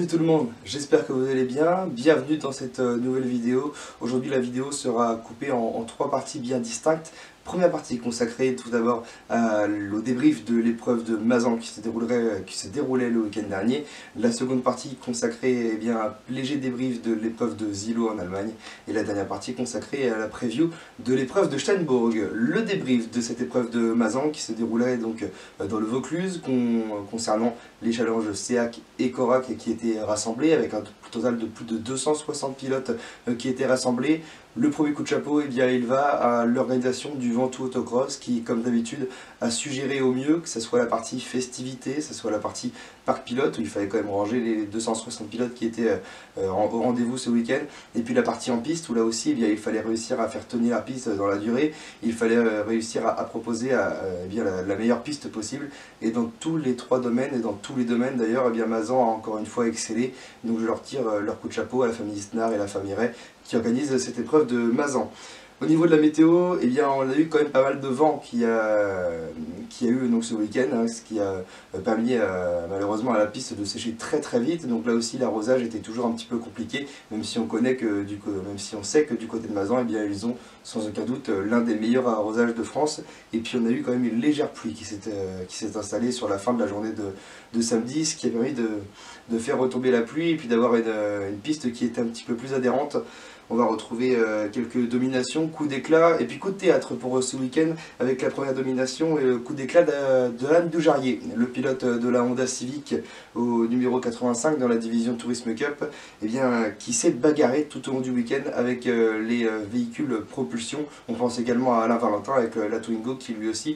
Salut tout le monde, j'espère que vous allez bien, bienvenue dans cette nouvelle vidéo. Aujourd'hui la vidéo sera coupée en trois parties bien distinctes. Première partie consacrée tout d'abord au débrief de l'épreuve de Mazan qui se déroulait le week-end dernier. La seconde partie consacrée à un léger débrief de l'épreuve de Zilo en Allemagne. Et la dernière partie consacrée à la preview de l'épreuve de Steinbourg. Le débrief de cette épreuve de Mazan qui se déroulait donc dans le Vaucluse concernant les challenges SEAC et Corac qui étaient rassemblés avec un total de plus de 260 pilotes qui étaient rassemblés. Le premier coup de chapeau, il va à l'organisation du Ventoux Autocross qui, comme d'habitude, a su gérer au mieux, que ce soit la partie festivité, que ce soit la partie parc pilote, où il fallait quand même ranger les 260 pilotes qui étaient au rendez-vous ce week-end, et puis la partie en piste, où là aussi, il fallait réussir à faire tenir la piste dans la durée, il fallait réussir à proposer la meilleure piste possible, et dans tous les trois domaines, et dans tous les domaines d'ailleurs, Mazan a encore une fois excellé, donc je leur tire leur coup de chapeau à la famille Isnard et la famille Ray, qui organise cette épreuve de Mazan. Au niveau de la météo, on a eu quand même pas mal de vent qui a eu donc, ce week-end, ce qui a permis malheureusement à la piste de sécher très très vite. Donc là aussi l'arrosage était toujours un petit peu compliqué, même si on sait que du côté de Mazan, ils ont sans aucun doute l'un des meilleurs arrosages de France. Et puis on a eu quand même une légère pluie qui s'est installée sur la fin de la journée de samedi, ce qui a permis de faire retomber la pluie et puis d'avoir une piste qui était un petit peu plus adhérente. On va retrouver quelques dominations, coups d'éclat et puis coup de théâtre pour ce week-end avec la première domination et le coup d'éclat de Anne Dujarrier, le pilote de la Honda Civic au numéro 85 dans la division Tourisme Cup, qui s'est bagarré tout au long du week-end avec les véhicules propulsion. On pense également à Alain Valentin avec la Twingo qui lui aussi,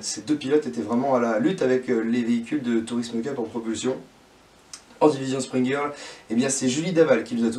ces deux pilotes étaient vraiment à la lutte avec les véhicules de Tourisme Cup en propulsion. En division Spring Girl, c'est Julie Daval qui nous a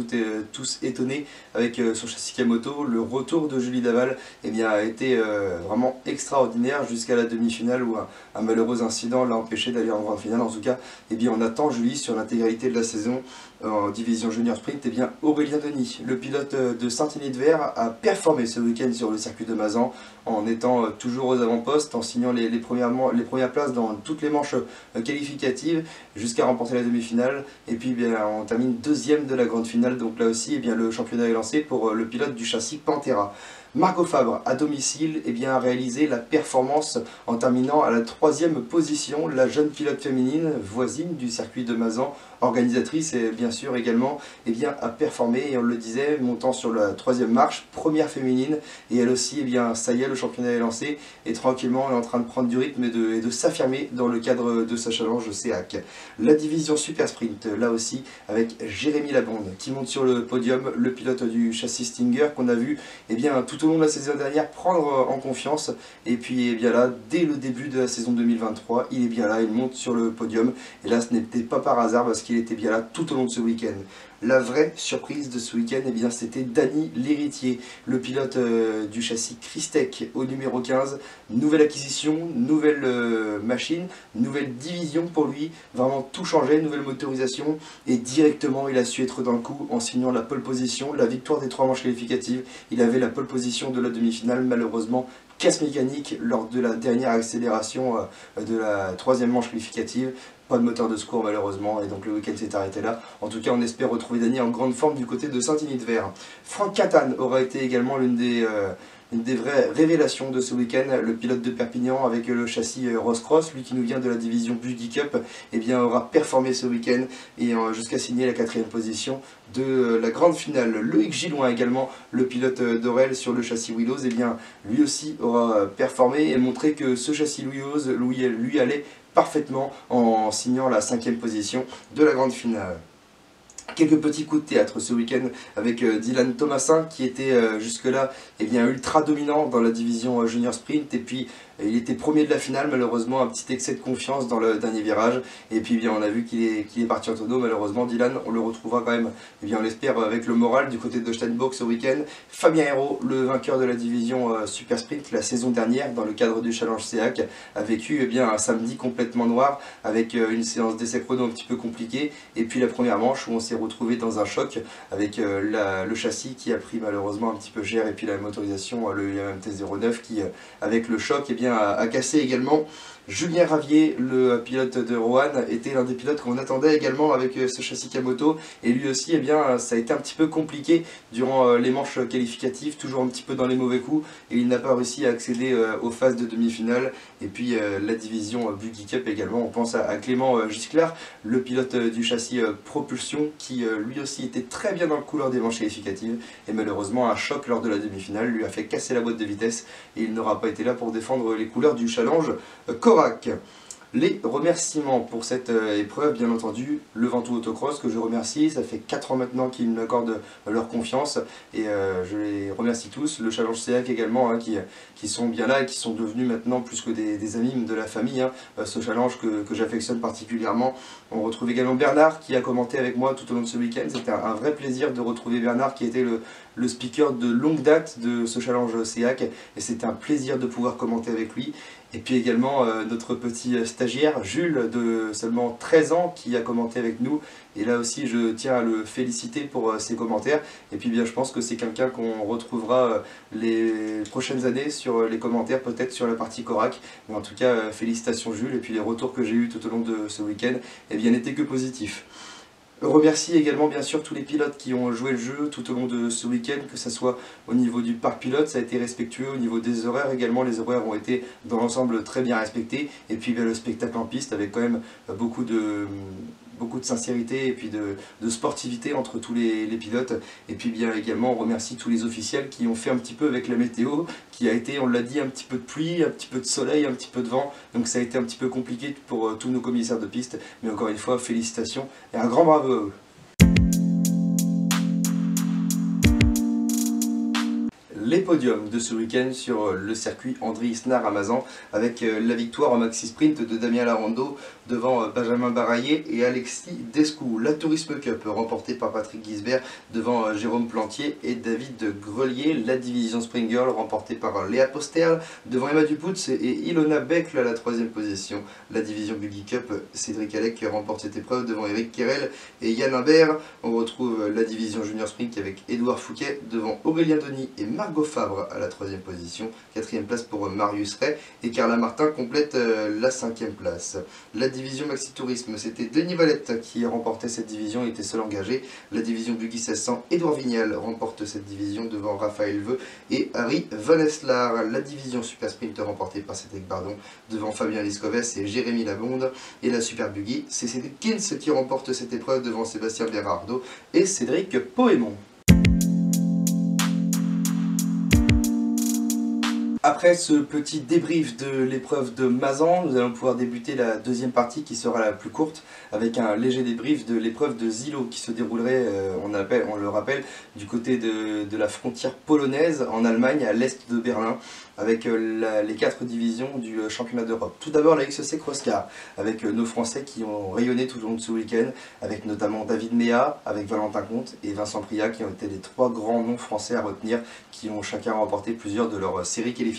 tous étonnés avec son châssis Kamoto. Le retour de Julie Daval a été vraiment extraordinaire jusqu'à la demi-finale où un malheureux incident l'a empêché d'aller en grande finale. En tout cas, on attend Julie sur l'intégralité de la saison. En division junior sprint, Aurélien Denis, le pilote de Saint-Denis-de-Vert, a performé ce week-end sur le circuit de Mazan en étant toujours aux avant-postes, en signant les premières places dans toutes les manches qualificatives jusqu'à remporter la demi-finale. Et puis on termine deuxième de la grande finale, donc là aussi le championnat est lancé pour le pilote du châssis Pantera. Margot Fabre, à domicile, a réalisé la performance en terminant à la 3e position. La jeune pilote féminine, voisine du circuit de Mazan, organisatrice et bien sûr également, a performé, et on le disait, montant sur la 3e marche, première féminine, et elle aussi, ça y est, le championnat est lancé, et tranquillement, elle est en train de prendre du rythme et de s'affirmer dans le cadre de sa challenge SEAC. La division Super Sprint, là aussi, avec Jérémy Labonde, qui monte sur le podium, le pilote du châssis Stinger, qu'on a vu, tout au long de la saison dernière, prendre en confiance, et puis, là, dès le début de la saison 2023, il est bien là, il monte sur le podium, et là, ce n'était pas par hasard, parce qu'il était bien là tout au long de ce week-end. La vraie surprise de ce week-end, c'était Dany L'Héritier, le pilote du châssis Christec au numéro 15. Nouvelle acquisition, nouvelle machine, nouvelle division pour lui, vraiment tout changé, nouvelle motorisation, et directement il a su être dans le coup en signant la pole position, la victoire des 3 manches qualificatives. Il avait la pole position de la demi-finale, malheureusement casse mécanique lors de la dernière accélération de la 3e manche qualificative. Pas de moteur de secours malheureusement, et donc le week-end s'est arrêté là. En tout cas, on espère retrouver Dany en grande forme du côté de Saint-Denis-de-Vert. Franck Catane aura été également l'une des vraies révélations de ce week-end, le pilote de Perpignan avec le châssis Ross Cross, lui qui nous vient de la division Buggy Cup, aura performé ce week-end et jusqu'à signer la 4e position de la grande finale. Loïc Gilloin également, le pilote d'Orel sur le châssis Willows, lui aussi aura performé et montré que ce châssis Willows lui allait parfaitement en signant la 5e position de la grande finale. Quelques petits coups de théâtre ce week-end avec Dylan Thomasin qui était jusque-là ultra dominant dans la division junior sprint, et puis il était premier de la finale, malheureusement un petit excès de confiance dans le dernier virage, et puis on a vu qu'il est parti en tonneau. Malheureusement Dylan, on le retrouvera quand même, on l'espère, avec le moral du côté de Steinbourg ce week-end. Fabien Hérault, le vainqueur de la division Super Sprint la saison dernière dans le cadre du Challenge SEAC, a vécu un samedi complètement noir avec une séance d'essai chrono un petit peu compliquée, et puis la première manche où on s'est retrouvé dans un choc avec le châssis qui a pris malheureusement un petit peu cher, et puis la motorisation, le IMT-09 qui, avec le choc, bien à casser également. Julien Ravier, le pilote de Roanne, était l'un des pilotes qu'on attendait également avec ce châssis Kamoto. Et lui aussi, eh bien, ça a été un petit peu compliqué durant les manches qualificatives, toujours un petit peu dans les mauvais coups. Et il n'a pas réussi à accéder aux phases de demi-finale. Et puis la division Buggy Cup également. On pense à Clément Gisclair, le pilote du châssis Propulsion, qui lui aussi était très bien dans le couleur des manches qualificatives. Et malheureusement, un choc lors de la demi-finale lui a fait casser la boîte de vitesse. Et il n'aura pas été là pour défendre les couleurs du challenge Korak. Les remerciements pour cette épreuve, bien entendu, le Ventoux Autocross que je remercie, ça fait 4 ans maintenant qu'ils m'accordent leur confiance et je les remercie tous, le Challenge CEAC également hein, qui sont bien là et qui sont devenus maintenant plus que des amis de la famille, hein, ce challenge que j'affectionne particulièrement. On retrouve également Bernard qui a commenté avec moi tout au long de ce week-end, c'était un vrai plaisir de retrouver Bernard qui était le speaker de longue date de ce Challenge CEAC et c'était un plaisir de pouvoir commenter avec lui. Et puis également notre petit stagiaire Jules de seulement 13 ans qui a commenté avec nous. Et là aussi je tiens à le féliciter pour ses commentaires. Et puis bien je pense que c'est quelqu'un qu'on retrouvera les prochaines années sur les commentaires, peut-être sur la partie Korak. Mais en tout cas félicitations Jules. Et puis les retours que j'ai eus tout au long de ce week-end eh bien n'étaient que positifs. Je remercie également bien sûr tous les pilotes qui ont joué le jeu tout au long de ce week-end, que ce soit au niveau du parc pilote, ça a été respectueux, au niveau des horaires également, les horaires ont été dans l'ensemble très bien respectés, et puis le spectacle en piste avec quand même beaucoup de sincérité et puis de sportivité entre tous les pilotes. Et puis bien également on remercie tous les officiels qui ont fait un petit peu avec la météo, qui a été, on l'a dit, un petit peu de pluie, un petit peu de soleil, un petit peu de vent, donc ça a été un petit peu compliqué pour tous nos commissaires de piste, mais encore une fois félicitations et un grand bravo à eux. Les podiums de ce week-end sur le circuit André Isnard à Mazan avec la victoire en maxi sprint de Damien Larando devant Benjamin Baraillé et Alexis Descou. La Tourisme Cup remportée par Patrick Guisbert devant Jérôme Plantier et David Grelier. La division Spring Girl remportée par Léa Posterle devant Emma Dupouts et Ilona Beckle à la 3e position. La division Buggy Cup, Cédric Alec remporte cette épreuve devant Eric Kerel et Yann Imbert. On retrouve la division Junior Sprint avec Édouard Fouquet devant Aurélien Denis et Margot Fabre à la 3e position, 4e place pour Marius Ray et Carla Martin complète la 5e place. La division Maxi Tourisme, c'était Denis Valette qui remportait cette division, il était seul engagé. La division Buggy 1600, Édouard Vignal remporte cette division devant Raphaël Veu et Harry Van Eslar. La division Super Sprint remportée par Cédric Bardon devant Fabien Liscoves et Jérémy Labonde. Et la Super Buggy, c'est Cédric Kins qui remporte cette épreuve devant Sébastien Berardo et Cédric Poémon. Après ce petit débrief de l'épreuve de Mazan, nous allons pouvoir débuter la deuxième partie qui sera la plus courte avec un léger débrief de l'épreuve de Zilo qui se déroulerait, on le rappelle, du côté de la frontière polonaise en Allemagne, à l'est de Berlin, avec les 4 divisions du championnat d'Europe. Tout d'abord la XEC Crosscar, avec nos Français qui ont rayonné tout au long de ce week-end, avec notamment David Mea, avec Valentin Comte et Vincent Priat qui ont été les 3 grands noms français à retenir, qui ont chacun remporté plusieurs de leurs séries qualificatives.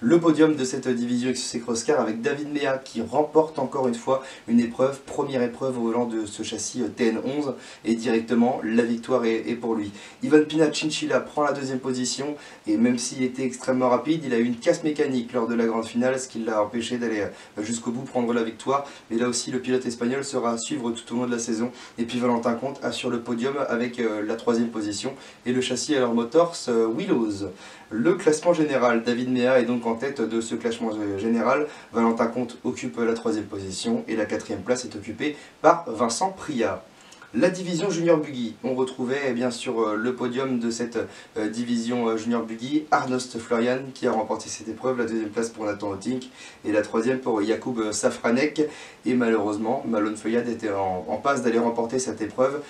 Le podium de cette division XEC Crosscar avec David Mea qui remporte encore une fois une épreuve, première épreuve au volant de ce châssis TN11 et directement la victoire est pour lui. Ivan Pina Chinchilla prend la 2e position et même s'il était extrêmement rapide, il a eu une casse mécanique lors de la grande finale, ce qui l'a empêché d'aller jusqu'au bout prendre la victoire. Mais là aussi, le pilote espagnol sera à suivre tout au long de la saison. Et puis Valentin Comte assure le podium avec la 3e position et le châssis alors Motors Willows. Le classement général, David Mea est donc en tête de ce classement général. Valentin Comte occupe la 3e position et la 4e place est occupée par Vincent Priat. La division Junior Buggy, on retrouvait bien sûr le podium de cette division Junior Buggy, Arnost Florian qui a remporté cette épreuve, la 2e place pour Nathan Hottink et la 3e pour Jakub Safranek. Et malheureusement, Malone Feuillade était en passe d'aller remporter cette épreuve.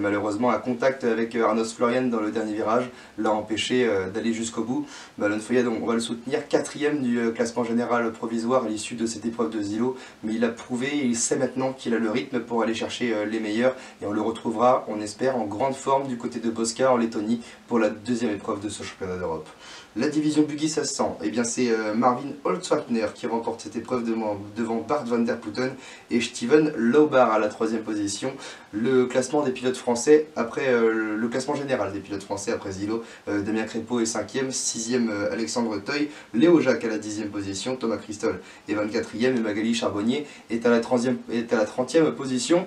Malheureusement, un contact avec Arnost Florian dans le dernier virage l'a empêché d'aller jusqu'au bout. Malone Feuillade, on va le soutenir, 4e du classement général provisoire à l'issue de cette épreuve de Zilo, mais il a prouvé, il sait maintenant qu'il a le rythme pour aller chercher les meilleurs. Et et on le retrouvera, on espère, en grande forme du côté de Boska en Lettonie pour la deuxième épreuve de ce championnat d'Europe. La division Buggy 1600, eh bien c'est Marvin Holzwagner qui remporte cette épreuve devant Bart van der Putten et Steven Laubar à la troisième position. Le classement des pilotes français après le classement général des pilotes français après Zilo, Damien Crépeau est 5e, 6e Alexandre Teuil, Léo Jacques à la 10e position, Thomas Christol est 24e et Magali Charbonnier est à la 30e position.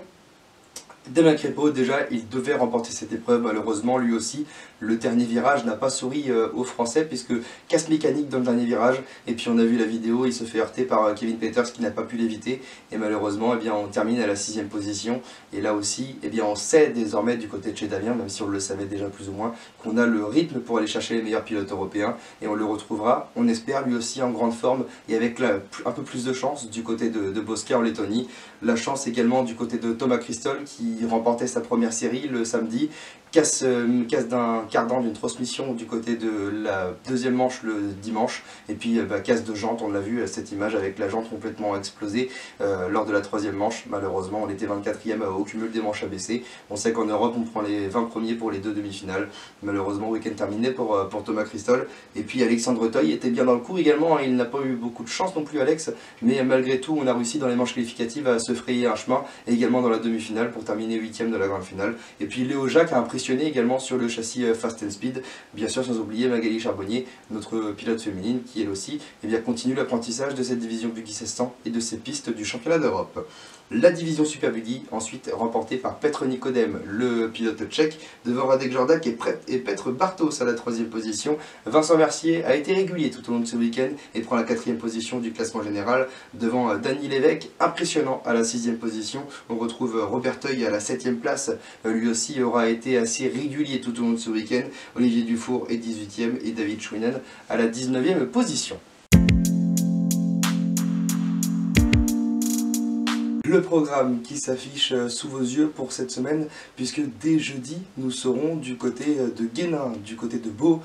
Damien Crépeau, déjà, il devait remporter cette épreuve, malheureusement, lui aussi. Le dernier virage n'a pas souri aux Français, puisque casse mécanique dans le dernier virage. Et puis on a vu la vidéo, il se fait heurter par Kevin Peters qui n'a pas pu l'éviter. Et malheureusement, eh bien, on termine à la 6e position. Et là aussi, eh bien, on sait désormais du côté de chez Damien, même si on le savait déjà plus ou moins, qu'on a le rythme pour aller chercher les meilleurs pilotes européens. Et on le retrouvera, on espère, lui aussi en grande forme et avec un peu plus de chance du côté de Boska en Lettonie. La chance également du côté de Thomas Christol qui remportait sa première série le samedi, casse d'un cardan d'une transmission du côté de la deuxième manche le dimanche, et puis casse de jante, on l'a vu cette image avec la jante complètement explosée lors de la troisième manche. Malheureusement on était 24e au cumul des manches abaissées. On sait qu'en Europe on prend les 20 premiers pour les deux demi-finales. Malheureusement week-end terminé pour Thomas Christol. Et puis Alexandre Teuil était bien dans le coup également, hein. Il n'a pas eu beaucoup de chance non plus Alex, mais malgré tout on a réussi dans les manches qualificatives à se frayer un chemin, et également dans la demi-finale pour terminer 8e de la grande finale. Et puis Léo Jacques a impressionné également sur le châssis Fast and Speed, bien sûr sans oublier Magali Charbonnier, notre pilote féminine qui elle aussi continue l'apprentissage de cette division Buggy 1600 et de ses pistes du championnat d'Europe. La division Super Buggy, ensuite remportée par Petr Nikodem, le pilote tchèque, devant Radek Jordak et Petr Bartos à la 3e position. Vincent Mercier a été régulier tout au long de ce week-end et prend la 4e position du classement général devant Dany Lévesque, impressionnant à la 6e position. On retrouve Robert Teuil à la 7e place, lui aussi aura été assez régulier tout au long de ce week-end. Olivier Dufour est 18e et David Schwinen à la 19e position. Le programme qui s'affiche sous vos yeux pour cette semaine, puisque dès jeudi, nous serons du côté de Guénin, du côté de Beau,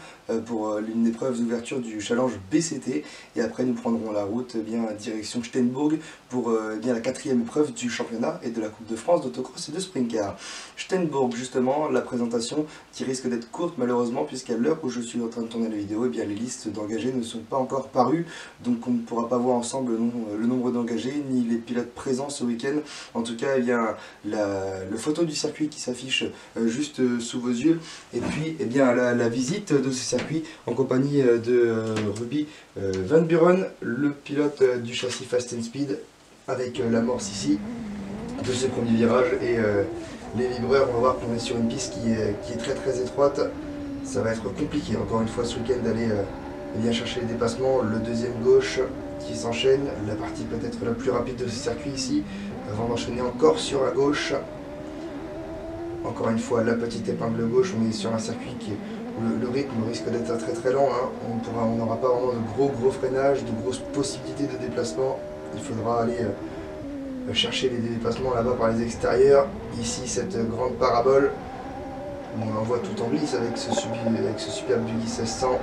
pour une épreuve d'ouverture du challenge BCT. Et après, nous prendrons la route direction Steinbourg pour la 4e épreuve du championnat et de la Coupe de France d'autocross et de sprint car. Steinbourg, justement, la présentation qui risque d'être courte malheureusement, puisqu'à l'heure où je suis en train de tourner la vidéo, les listes d'engagés ne sont pas encore parues, donc on ne pourra pas voir ensemble le nombre d'engagés, ni les pilotes présents ce week-end. En tout cas, il y a la photo du circuit qui s'affiche juste sous vos yeux, et puis la visite de ce circuit en compagnie de Ruby Van Buren, le pilote du châssis Fast and Speed, avec l'amorce ici de ce premier virage et les vibreurs. On va voir qu'on est sur une piste qui est très étroite. Ça va être compliqué encore une fois ce week-end d'aller chercher les dépassements. Le deuxième gauche qui s'enchaîne, la partie peut-être la plus rapide de ce circuit ici, avant d'enchaîner encore sur la gauche. Encore une fois la petite épingle gauche, on est sur un circuit où le rythme risque d'être très lent, hein. On n'aura pas vraiment de gros freinages, de grosses possibilités de déplacement. Il faudra aller chercher les dépassements là-bas par les extérieurs. Ici cette grande parabole, on envoie tout en glisse avec ce super Buggy 1600.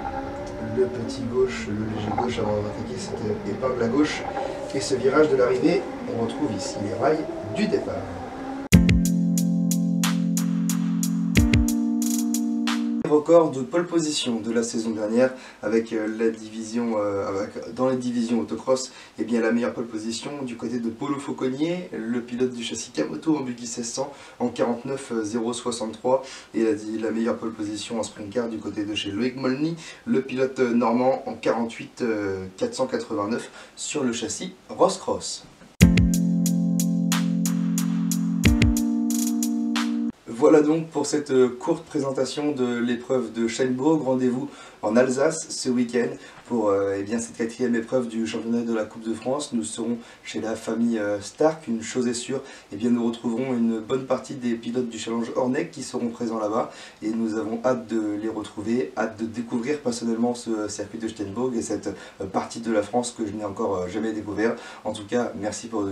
Le petit gauche, le léger gauche avant d'attaquer cette épingle à gauche. Et ce virage de l'arrivée, on retrouve ici les rails du départ. Record de pole position de la saison dernière avec la division dans les divisions autocross, la meilleure pole position du côté de Paulo Fauconnier, le pilote du châssis Kamoto en Buggy 1600 en 49.063, et la meilleure pole position en sprint car du côté de chez Loïc Molny, le pilote normand en 48.489 sur le châssis Ross Cross. Voilà donc pour cette courte présentation de l'épreuve de Steinbourg. Rendez-vous en Alsace ce week-end pour cette 4e épreuve du championnat de la Coupe de France. Nous serons chez la famille Stark, une chose est sûre, nous retrouverons une bonne partie des pilotes du Challenge Hornet qui seront présents là-bas, et nous avons hâte de les retrouver, hâte de découvrir personnellement ce circuit de Steinbourg et cette partie de la France que je n'ai encore jamais découvert. En tout cas, merci pour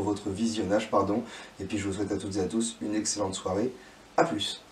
votre visionnage, et puis je vous souhaite à toutes et à tous une excellente soirée. A plus.